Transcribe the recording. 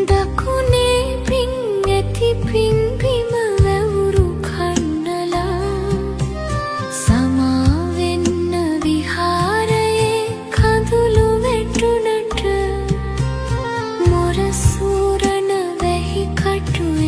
දකුණේ පින් ඇති පින් බිම වැවුරු කන්නලා සමාවෙන්න විහාරයේ කඳුළු වැටුනට මොර සූරන වැහි කටුවේ